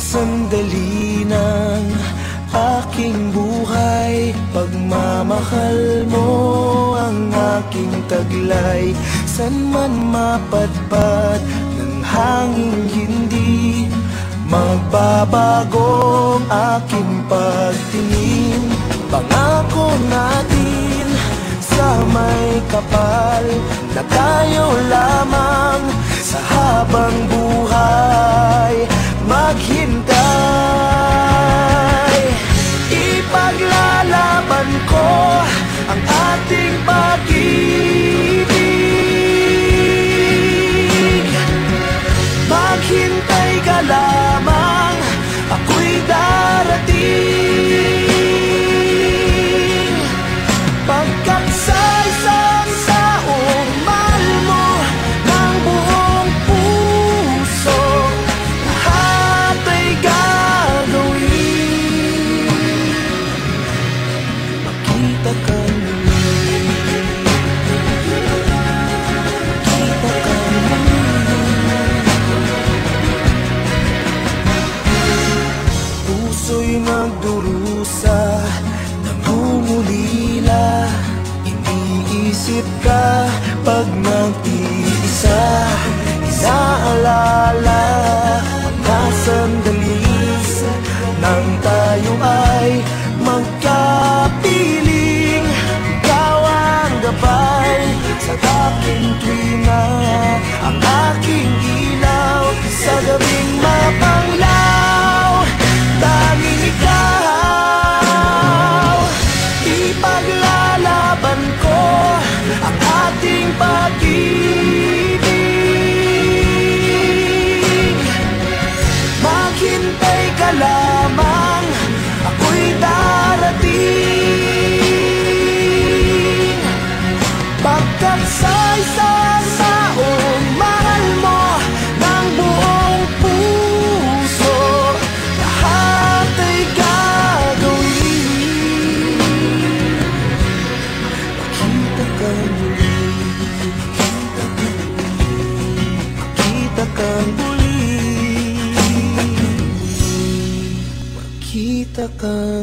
sandali ng aking buhay, pagmamahal mo ang aking taglay. San man mapadpad ng hangin, hindi magbabago ang aking pagtingin. Pangako natin sa may kapal na tayo lamang sa habang buhay maghintay. Ipaglalaban ko ang ating pag-ibig. Maghintay ka lamang, ako'y darating. Pagkat sa isang taong mahal mo ng buong puso, lahat ay gagawin. Makita ka muli, makita ka muli. Puso'y nagdurusa, nangungulila. Iniisip ka pag nag-iisa, inaalala na sandali nang tayo ay magkapiling. Ikaw ang gabay sa aking tuwina, ang aking ilaw sa gabing mapanglaw. Tanging ikaw, ipaglalaban ko ang ating pag-ibig. Maghintay ka lamang, ako'y darating. Pagkat sa isang taong mahal mo ng buong puso, lahat ay gagawin. Makita ka muli, makita ka muli, makita ka